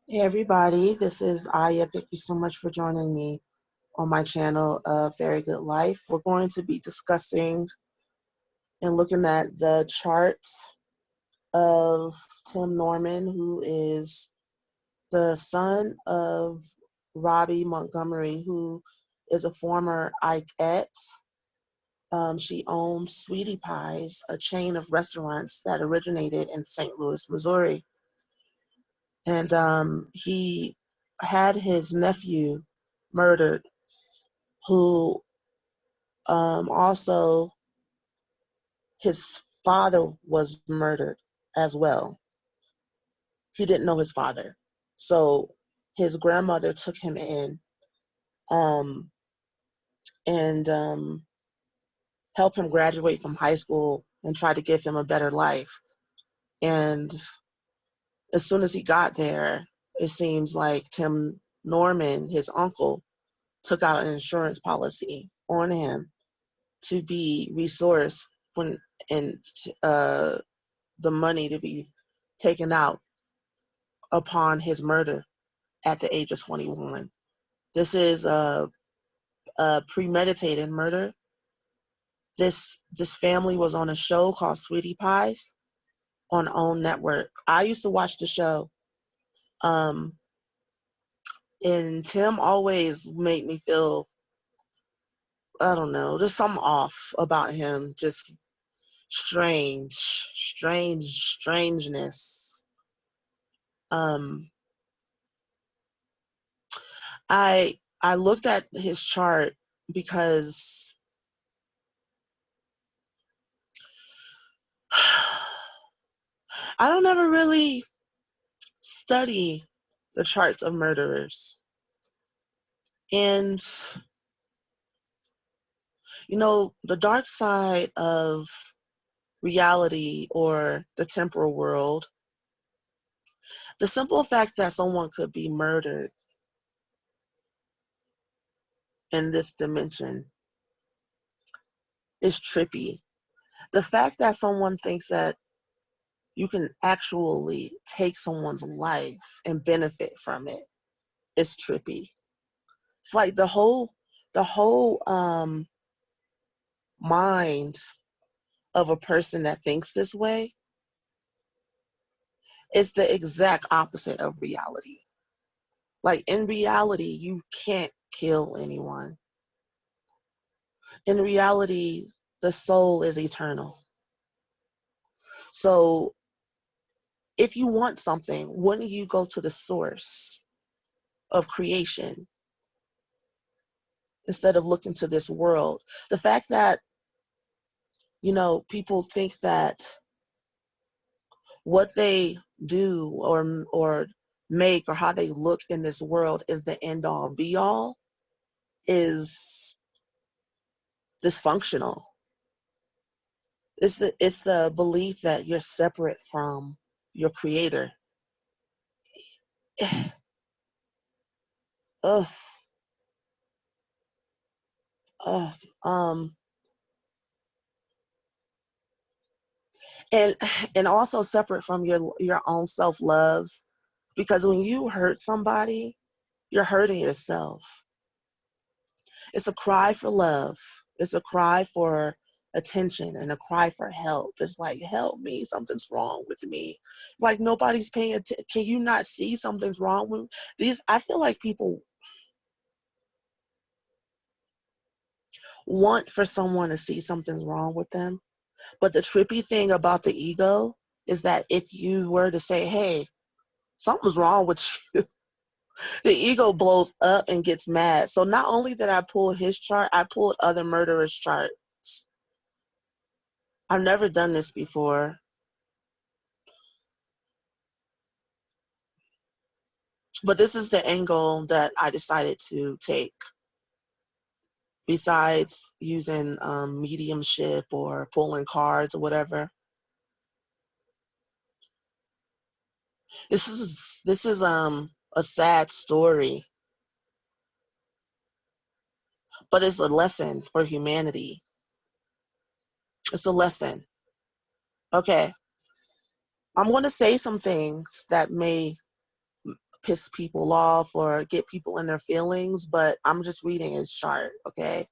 Hey everybody, this is Aya. Thank you so much for joining me on my channel, Very Good Life. We're going to be discussing and looking at the charts of Tim Norman, who is the son of Robbie Montgomery, who is a former Ikeette. She owns Sweetie Pies, a chain of restaurants that originated in St. Louis, Missouri. And he had his nephew murdered, who also his father was murdered as well. He didn't know his father, so his grandmother took him in um, and helped him graduate from high school and tried to give him a better life. And as soon as he got there, it seems like Tim Norman, his uncle, took out an insurance policy on him to be resourced when and the money to be taken out upon his murder at the age of 21. This is a premeditated murder. This family was on a show called Sweetie Pies on OWN Network. I used to watch the show, and Tim always made me feel, I don't know, there's something off about him, just strangeness. I looked at his chart because I don't ever really study the charts of murderers. And, the dark side of reality or the temporal world, the simple fact that someone could be murdered in this dimension is trippy. The fact that someone thinks that you can actually take someone's life and benefit from it is trippy. It's like the whole mind of a person that thinks this way is the exact opposite of reality. Like in reality, you can't kill anyone. In reality, the soul is eternal. So if you want something, wouldn't you go to the source of creation instead of looking to this world? The fact that, people think that what they do or make or how they look in this world is the end all be all is dysfunctional. It's the belief that you're separate from your creator. Ugh. Ugh. And also separate from your own self-love, because when you hurt somebody, you're hurting yourself. It's a cry for love. It's a cry for attention and a cry for help. It's like, help me, something's wrong with me. Like nobody's paying attention. Can you not see something's wrong with these? I feel like people want for someone to see something's wrong with them. But the trippy thing about the ego is that if you were to say, hey, something's wrong with you, the ego blows up and gets mad. So not only did I pull his chart, I pulled other murderers' charts. I've never done this before. But this is the angle that I decided to take. Besides using mediumship or pulling cards or whatever, this is a sad story, but it's a lesson for humanity. It's a lesson. Okay, I'm going to say some things that may piss people off or get people in their feelings, but I'm just reading his chart, okay?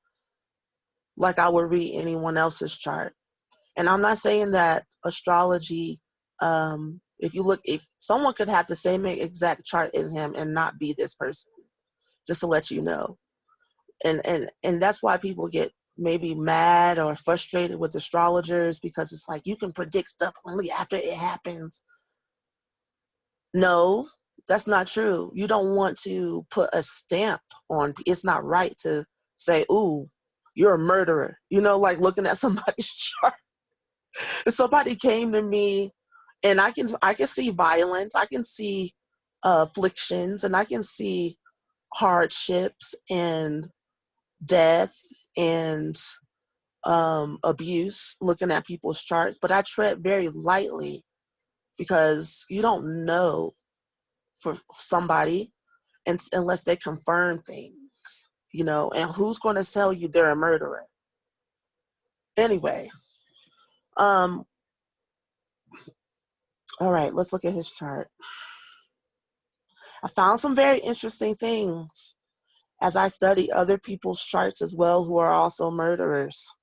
Like I would read anyone else's chart. And I'm not saying that astrology, if someone could have the same exact chart as him and not be this person, just to let you know. And that's why people get maybe mad or frustrated with astrologers, because it's like you can predict stuff only after it happens. No, that's not true. You don't want to put a stamp on. It's not right to say, "Ooh, you're a murderer." You know, like looking at somebody's chart. If somebody came to me, and I can see violence, I can see afflictions, and I can see hardships and death and abuse looking at people's charts, but I tread very lightly because you don't know for somebody unless they confirm things, you know, and who's going to tell you they're a murderer? Anyway, all right, let's look at his chart. I found some very interesting things as I study other people's charts as well who are also murderers.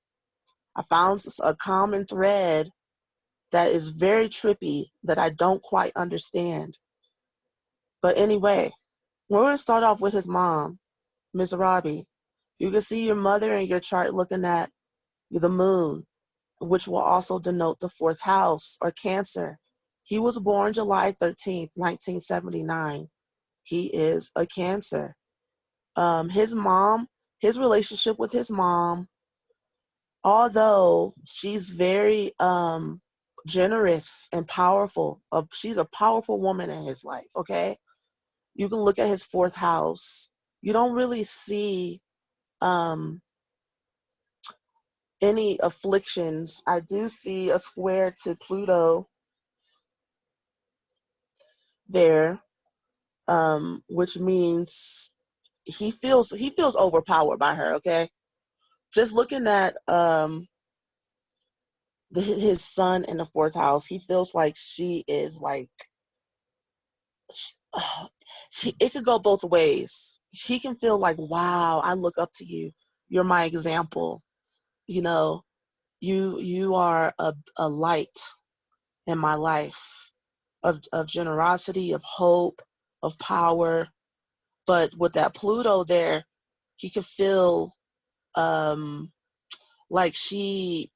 I found a common thread that is very trippy that I don't quite understand. But anyway, we're going to start off with his mom, Miss Robbie. You can see your mother in your chart looking at the moon, which will also denote the fourth house or Cancer. He was born July 13th, 1979. He is a Cancer. His mom, his relationship with his mom, although she's very generous and powerful, she's a powerful woman in his life, okay? You can look at his fourth house. You don't really see any afflictions. I do see a square to Pluto there, which means he feels overpowered by her, okay? Just looking at his son in the fourth house, he feels like she is like, it could go both ways. He can feel like, wow, I look up to you. You're my example. You know, you are a light in my life of generosity, of hope, of power. But with that Pluto there, he could feel like she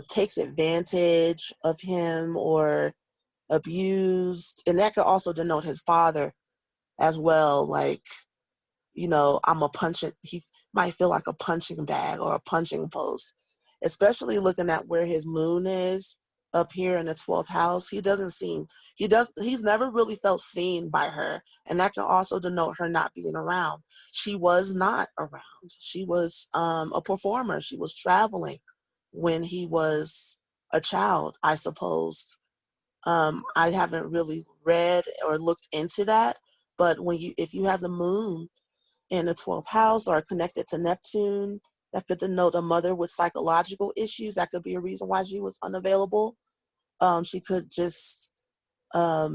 takes advantage of him or abused. And that could also denote his father as well. Like, you know, he might feel like a punching bag or a punching post, especially looking at where his moon is up here in the 12th house. He's never really felt seen by her. And that can also denote her not being around. She was not around. She was a performer. She was traveling when he was a child, I suppose. I haven't really read or looked into that, but if you have the moon in the 12th house or connected to Neptune, that could denote a mother with psychological issues. That could be a reason why she was unavailable. She could just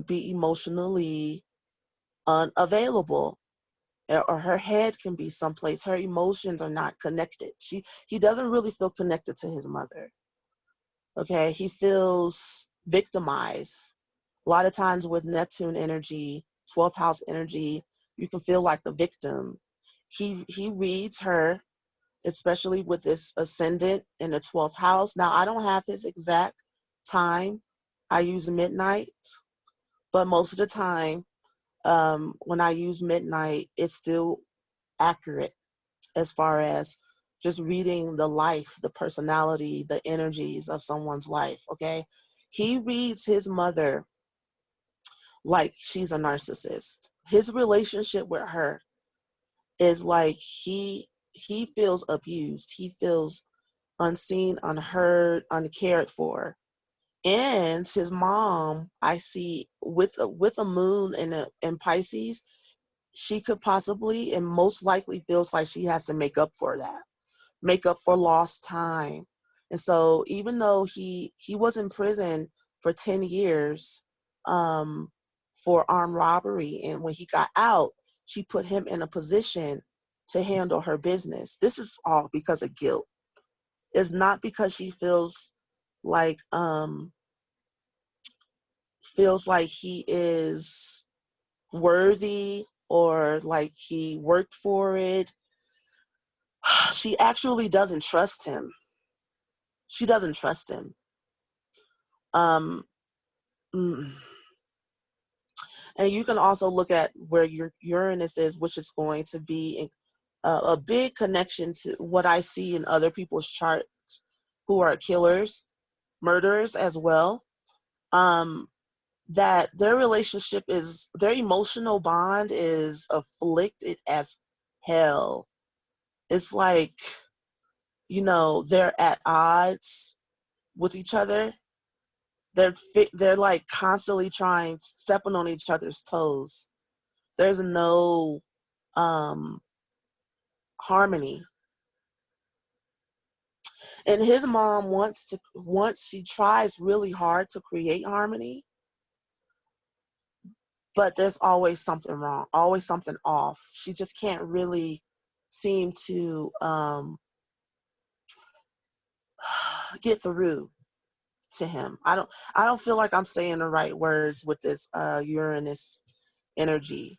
be emotionally unavailable, or her head can be someplace. Her emotions are not connected. He doesn't really feel connected to his mother. Okay, he feels victimized. A lot of times with Neptune energy, 12th house energy, you can feel like the victim. He reads her, especially with this ascendant in the 12th house. Now, I don't have his exact time. I use midnight, but most of the time, when I use midnight, it's still accurate as far as just reading the life, the personality, the energies of someone's life, okay? He reads his mother like she's a narcissist. His relationship with her is like he feels abused. He feels unseen, unheard, uncared for. And his mom, I see with a moon in Pisces, she could possibly and most likely feels like she has to make up for that, make up for lost time. And so even though he was in prison for 10 years, for armed robbery. And when he got out, she put him in a position to handle her business. This is all because of guilt. It's not because she feels like he is worthy or like he worked for it. She actually doesn't trust him. She doesn't trust him. Um, mm. And you can also look at where your Uranus is, which is going to be a big connection to what I see in other people's charts who are killers, murderers as well. That their relationship is, their emotional bond is afflicted as hell. It's like, they're at odds with each other. They're like constantly stepping on each other's toes. There's no harmony. And his mom once she tries really hard to create harmony, but there's always something wrong, always something off. She just can't really seem to get through to him. I don't feel like I'm saying the right words with this Uranus energy,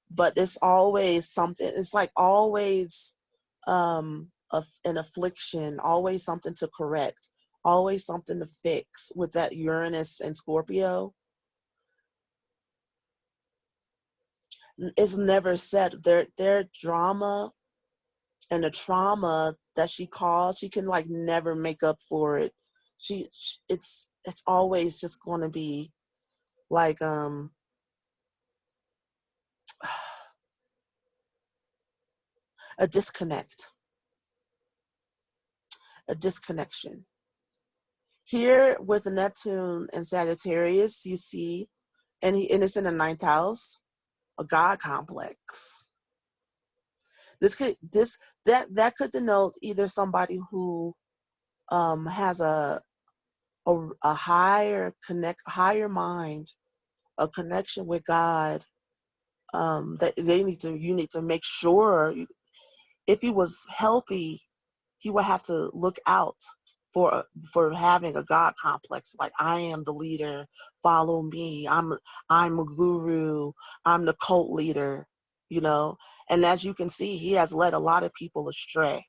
but it's always something. It's like always an affliction, always something to correct, always something to fix with that Uranus and Scorpio. It's never said their drama and the trauma that she caused, she can like never make up for it. It's always just going to be like a disconnect, a disconnection. Here with Neptune and Sagittarius, you see, and it's in the 9th house, a God complex. That could denote either somebody who has a higher mind, a connection with God, that you need to make sure if he was healthy, he would have to look out for having a God complex. Like, I am the leader, follow me. I'm a guru. I'm the cult leader, And as you can see, he has led a lot of people astray,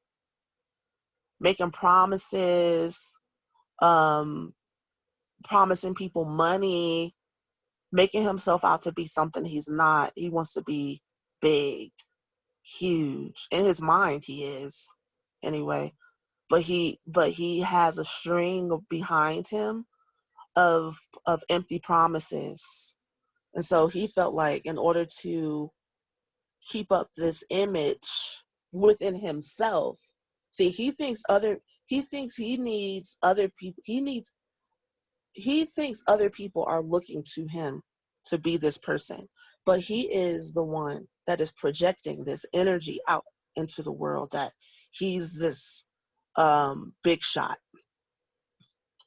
making promises, promising people money, making himself out to be something he's not. He wants to be big, huge. In his mind, he is, anyway. But he has a string behind him of empty promises. And so he felt like in order to keep up this image within himself, see, he thinks he needs other people. He thinks other people are looking to him to be this person, but he is the one that is projecting this energy out into the world, that he's this big shot,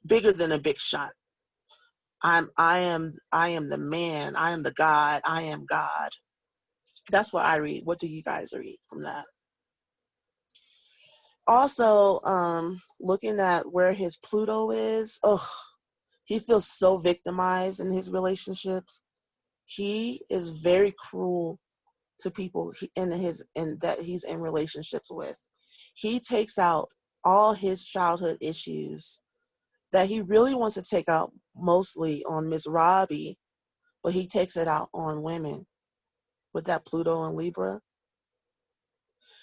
bigger than a big shot. I am the man. I am the God. I am God. That's what I read. What do you guys read from that? Also, looking at where his Pluto is, he feels so victimized in his relationships. He is very cruel to people that he's in relationships with. He takes out all his childhood issues that he really wants to take out mostly on Miss Robbie, but he takes it out on women with that Pluto and Libra.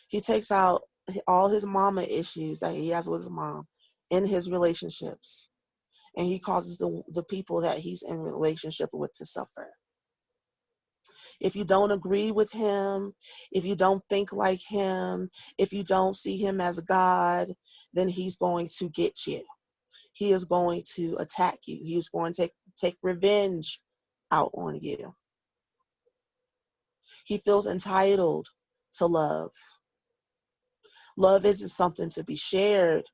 He takes out all his mama issues that he has with his mom in his relationships, and he causes the people that he's in relationship with to suffer. If you don't agree with him, if you don't think like him, if you don't see him as God, then he's going to get you. He is going to attack you. He is going to take revenge out on you. He feels entitled to love. Love isn't something to be shared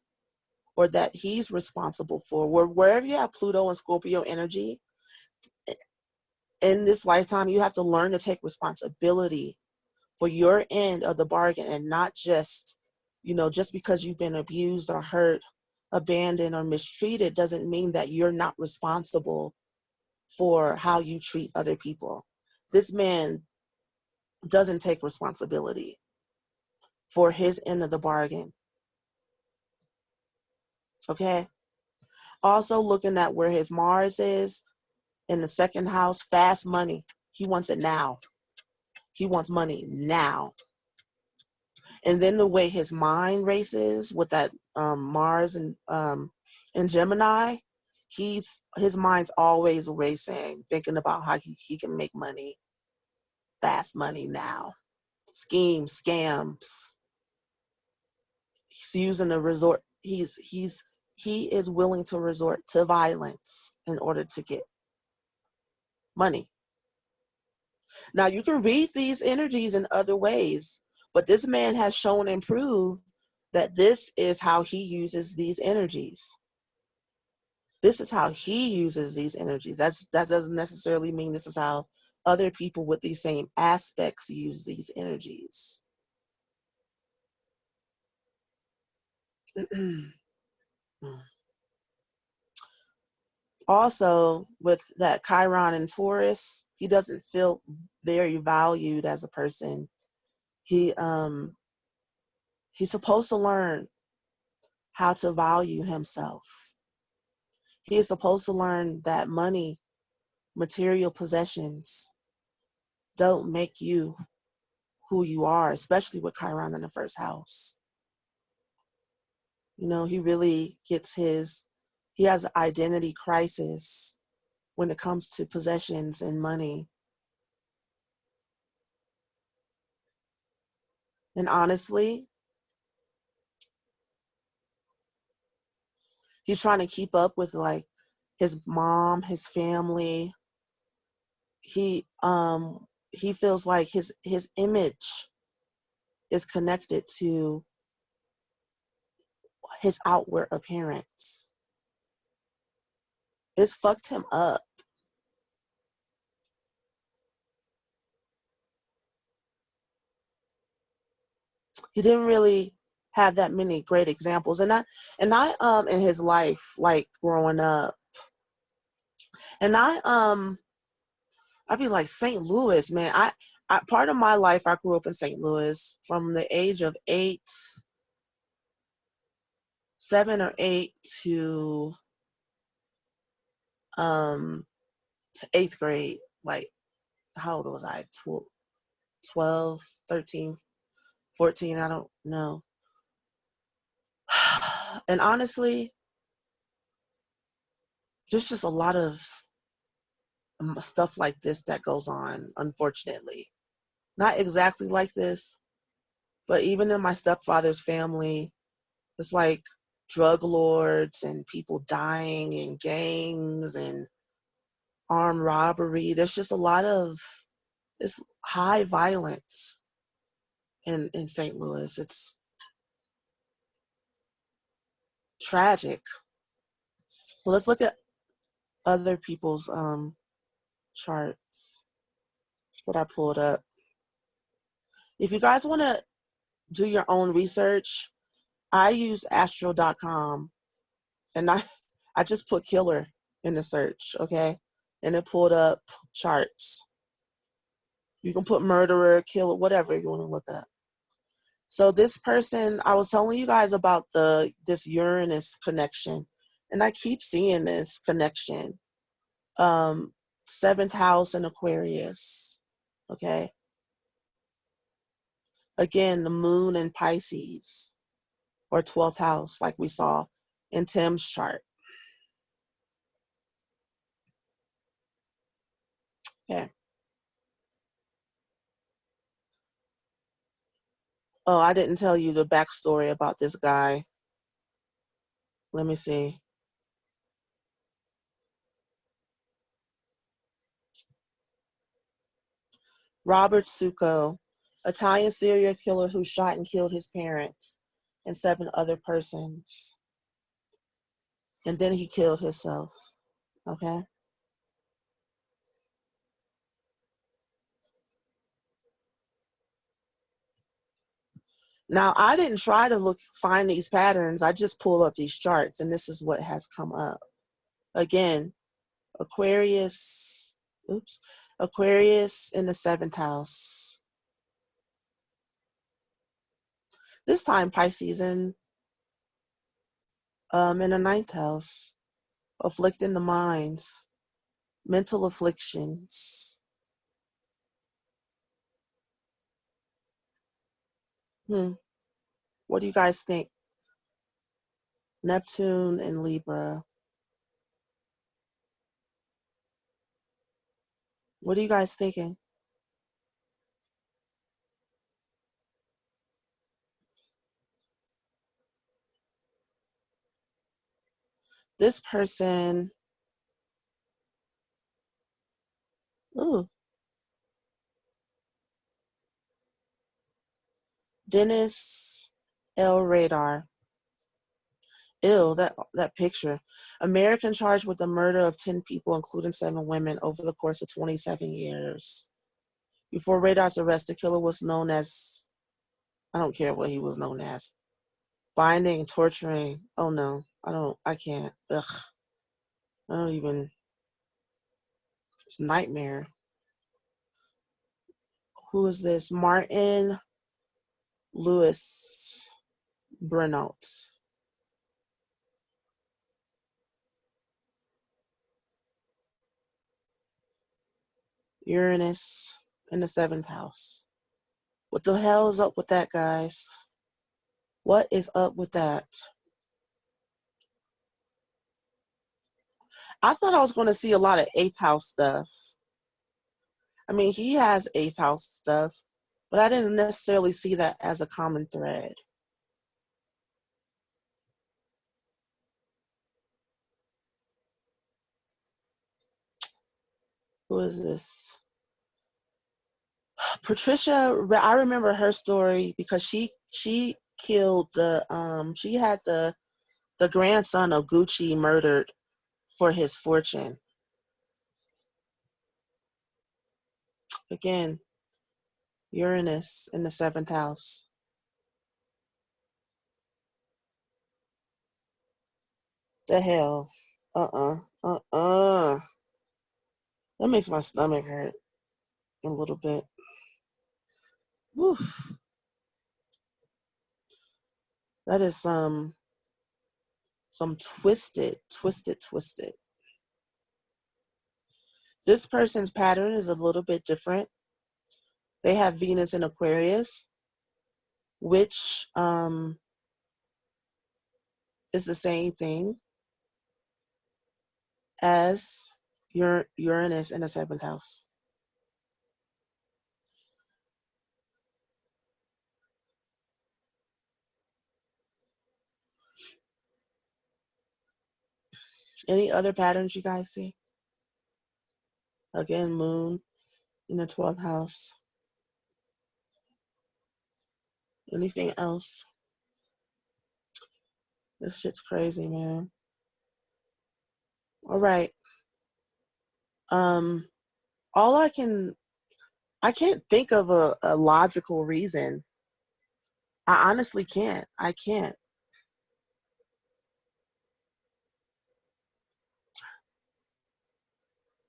or that he's responsible for. Wherever you have Pluto and Scorpio energy, in this lifetime, you have to learn to take responsibility for your end of the bargain, and not just, just because you've been abused or hurt, abandoned or mistreated doesn't mean that you're not responsible for how you treat other people. This man doesn't take responsibility for his end of the bargain. Okay? Also, looking at where his Mars is in the second house, fast money. He wants it now. He wants money now. And then the way his mind races with that Mars and Gemini, his mind's always racing, thinking about how he can make money, fast money now. Schemes, scams. He's using a resort. He is willing to resort to violence in order to get money. Now, you can read these energies in other ways, but this man has shown and proved that this is how he uses these energies. This is how he uses these energies. That doesn't necessarily mean this is how other people with these same aspects use these energies. Also, with that Chiron and Taurus, he doesn't feel very valued as a person. He's supposed to learn how to value himself. He is supposed to learn that money, material possessions, don't make you who you are, especially with Chiron in the first house. He really he has an identity crisis when it comes to possessions and money. And honestly, he's trying to keep up with like his mom, his family. He feels like his image is connected to his outward appearance. It's fucked him up. He didn't really have that many great examples. And I in his life, like growing up. And I'd be like, St. Louis, man. I part of my life I grew up in St. Louis from the age of 7 or 8 to 8th grade. Like, how old was I? 12, 13, 14, I don't know. And honestly, there's just a lot of stuff like this that goes on, unfortunately. Not exactly like this, but even in my stepfather's family, it's like drug lords and people dying in gangs and armed robbery. There's just a lot of it's high violence in St. Louis. It's tragic. Well, let's look at other people's charts. That's what I pulled up. If you guys want to do your own research, I use astro.com, and I just put killer in the search, okay? And it pulled up charts. You can put murderer, killer, whatever you want to look up. So this person, I was telling you guys about this Uranus connection, and I keep seeing this connection. 7th house in Aquarius, okay? Again, the moon in Pisces, or 12th house, like we saw in Tim's chart. Okay. Oh, I didn't tell you the backstory about this guy. Let me see. Robert Succo, Italian serial killer who shot and killed his parents and 7 other persons. And then he killed himself. Okay? Now, I didn't try to find these patterns. I just pull up these charts, and this is what has come up. Again, Aquarius in the 7th house. This time, Pisces in the 9th house, afflicting the mind, mental afflictions. What do you guys think? Neptune and Libra. What are you guys thinking? This person, Dennis L. Radar. Ew, that picture. American charged with the murder of 10 people, including 7 women, over the course of 27 years. Before Radar's arrest, the killer was known as, I don't care what he was known as. Binding, torturing. Oh no, I can't. Ugh. I don't even, it's a nightmare. Who is this? Martin Lewis Brunaut. Uranus in the 7th house. What the hell is up with that, guys? What is up with that? I thought I was going to see a lot of 8th house stuff. I mean, he has 8th house stuff, but I didn't necessarily see that as a common thread. Who is this? Patricia, I remember her story because she killed she had the grandson of Gucci murdered for his fortune. Again, Uranus in the 7th house. The hell? That makes my stomach hurt a little bit. Whew. That is some twisted. This person's pattern is a little bit different. They have Venus in Aquarius, which is the same thing as Uranus in the 7th house. Any other patterns you guys see? Again, Moon in the 12th house. Anything else? This shit's crazy, man. All right. I can't think of a logical reason. I honestly can't. I can't.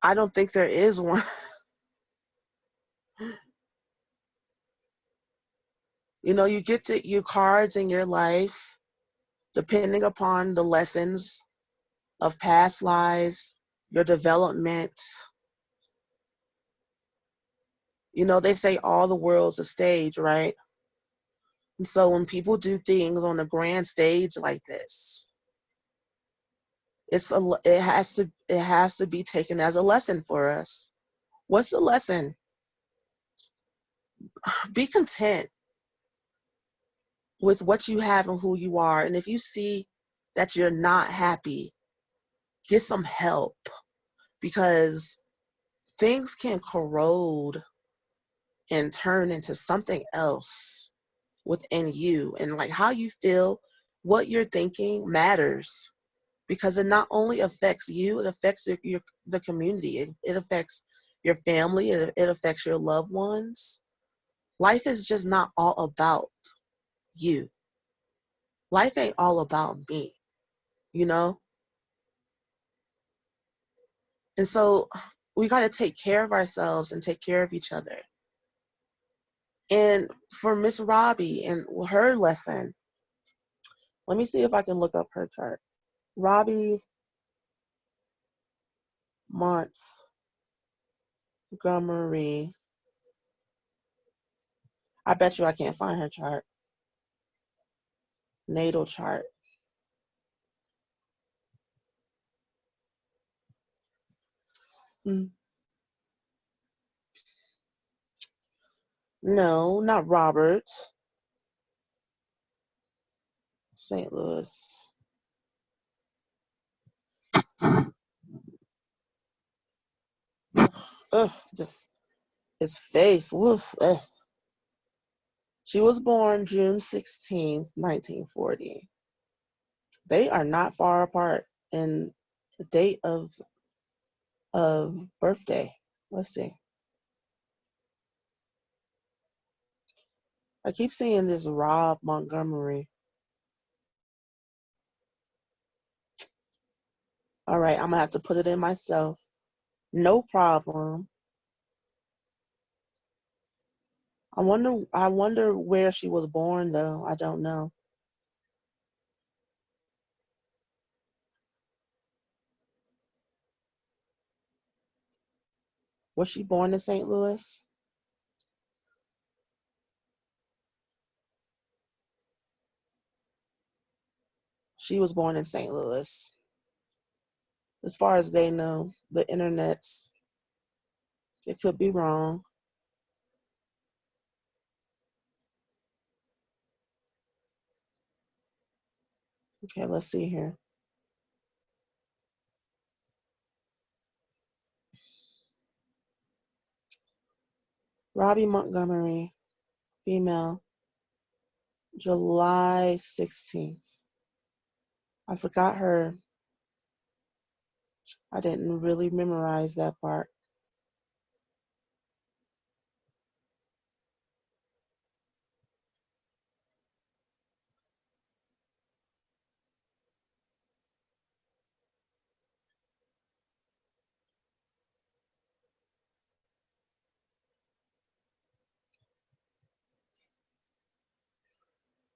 I don't think there is one. You get your cards in your life depending upon the lessons of past lives, your development. They say all the world's a stage, right? And so when people do things on a grand stage like this, it has to be taken as a lesson for us. What's the lesson? Be content with what you have and who you are. And if you see that you're not happy, get some help, because things can corrode and turn into something else within you. And like how you feel, what you're thinking matters, because it not only affects you, it affects the community. It affects your family. It affects your loved ones. Life is just not all about you. Life ain't all about me, you know? And so we got to take care of ourselves and take care of each other. And for Miss Robbie and her lesson, let me see if I can look up her chart. Robbie Montgomery. I bet you I can't find her chart. Natal chart. No, not Robert. St. Louis. Ugh, just his face. Woof. Ugh. She was born June 16th, 1940. They are not far apart in the date of birthday. Let's see. I keep seeing this Rob Montgomery. All right, I'm gonna have to put it in myself. No problem. I wonder where she was born though. I don't know. Was she born in St. Louis? She was born in St. Louis. As far as they know, the internet's, it could be wrong. Okay, let's see here. Robbie Montgomery, female, July 16th. I forgot her. I didn't really memorize that part.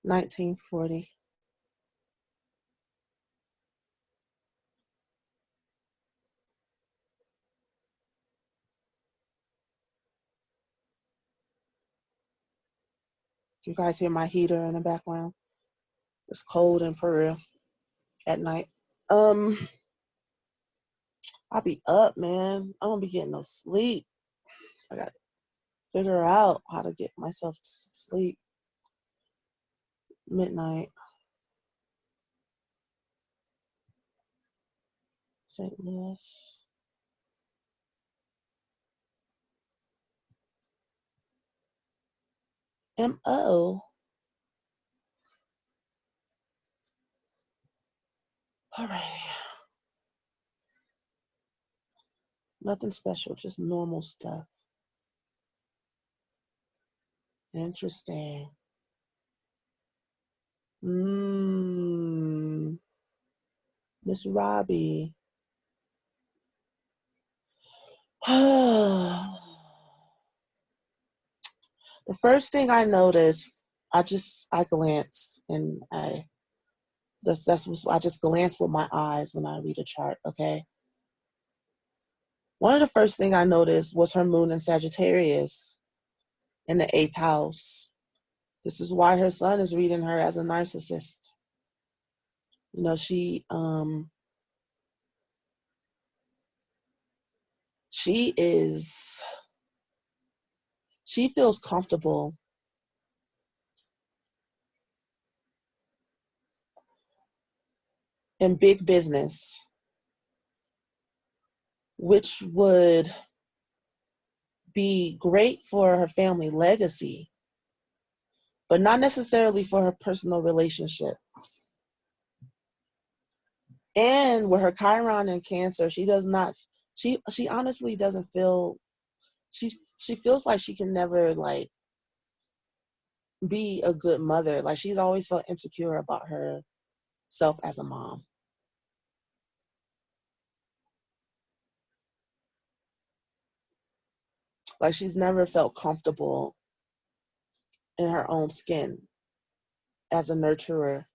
$19.40. You guys hear my heater in the background? It's cold in Peru at night. I'll be up, man. I don't be getting no sleep. I got to figure out how to get myself sleep. Midnight. St. Louis. M.O. All right. Nothing special, just normal stuff. Interesting. Miss Robbie. The first thing I noticed, I glanced and I just glance with my eyes when I read a chart, okay? One of the first thing I noticed was her moon in Sagittarius in the 8th house. This is why her son is reading her as a narcissist. You know, she feels comfortable in big business, which would be great for her family legacy, but not necessarily for her personal relationships. And with her Chiron in Cancer, she honestly doesn't feel, she feels like she can never, like, be a good mother. Like, she's always felt insecure about herself as a mom. Like, she's never felt comfortable in her own skin as a nurturer.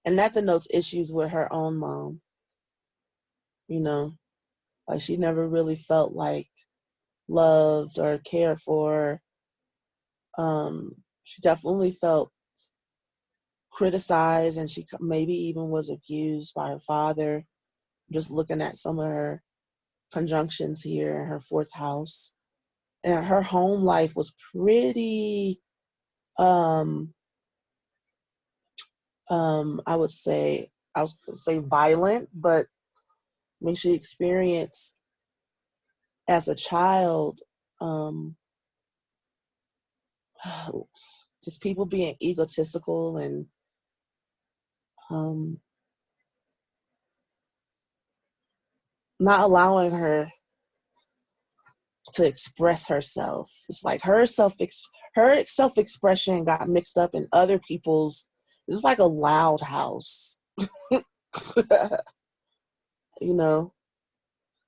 And that denotes issues with her own mom. You know, like, she never really felt like loved or cared for. She definitely felt criticized, and she maybe even was abused by her father. Just looking at some of her conjunctions here in her fourth house. And her home life was pretty, I would say violent, but when she experienced as a child, just people being egotistical and not allowing her to express herself. It's like her self-expression got mixed up in other people's. It's like a loud house. You know,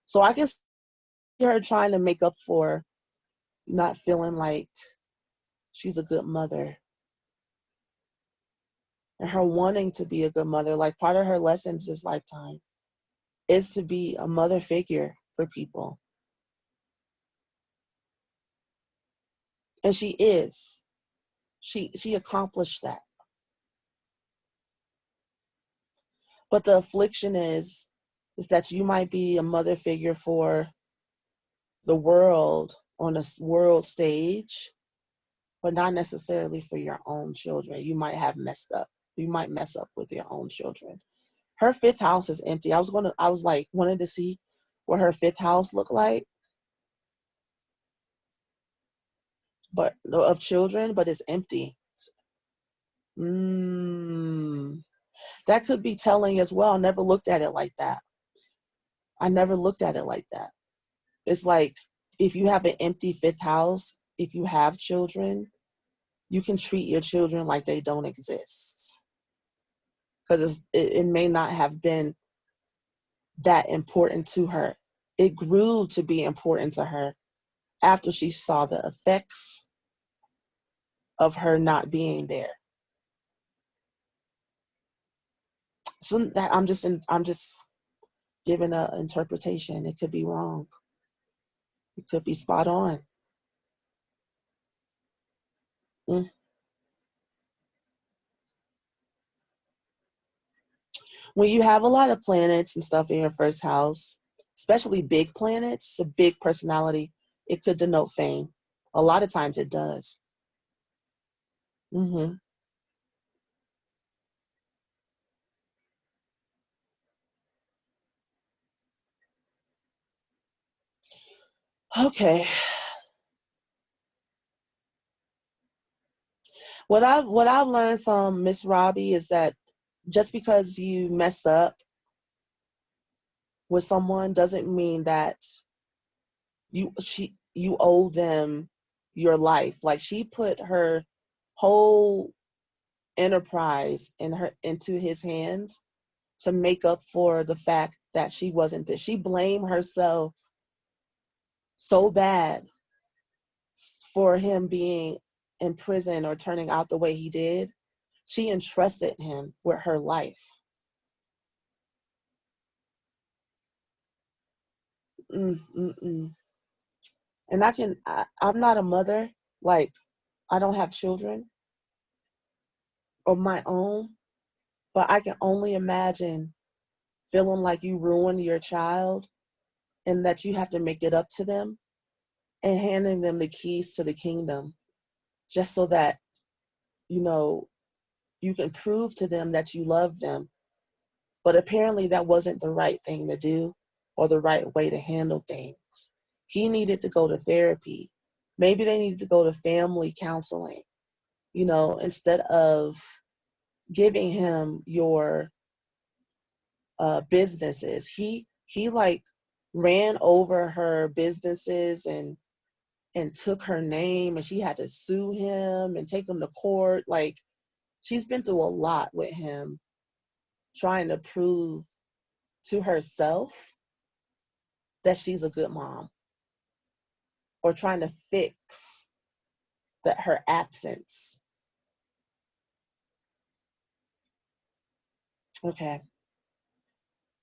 so I can see her trying to make up for not feeling like she's a good mother, and her wanting to be a good mother. Like, part of her lessons this lifetime is to be a mother figure for people, and she is. She accomplished that. But the affliction is that you might be a mother figure for the world on a world stage, but not necessarily for your own children. You might have messed up. You might mess up with your own children. Her fifth house is empty. I was like wanting to see what her fifth house looked like, but of children, but it's empty. That could be telling as well. I never looked at it like that. It's like, if you have an empty fifth house, if you have children, you can treat your children like they don't exist. Because it may not have been that important to her. It grew to be important to her after she saw the effects of her not being there. So that I'm just giving an interpretation. It could be wrong. It could be spot on. Mm. When you have a lot of planets and stuff in your first house, especially big planets, a big personality, it could denote fame. A lot of times it does. Mm-hmm. Okay. What I've learned from Miss Robbie is that just because you mess up with someone doesn't mean that you owe them your life. Like, she put her whole enterprise into his hands to make up for the fact that she wasn't there. She blamed herself so bad for him being in prison or turning out the way he did. She entrusted him with her life. Mm-mm-mm. And I'm not a mother. Like, I don't have children of my own, but I can only imagine feeling like you ruined your child and that you have to make it up to them and handing them the keys to the kingdom just so that, you know, you can prove to them that you love them. But apparently that wasn't the right thing to do or the right way to handle things. He needed to go to therapy. Maybe they needed to go to family counseling, instead of giving him your businesses. He like ran over her businesses and and took her name, and she had to sue him and take him to court. Like, she's been through a lot with him, trying to prove to herself that she's a good mom, or trying to fix that her absence. Okay.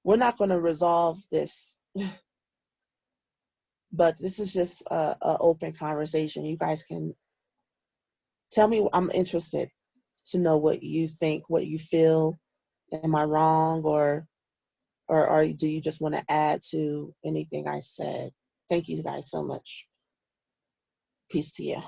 We're not going to resolve this, but this is just a open conversation. You guys can tell me. I'm interested to know what you think, what you feel. Am I wrong, or do you just want to add to anything I said? Thank you guys so much. Peace to you.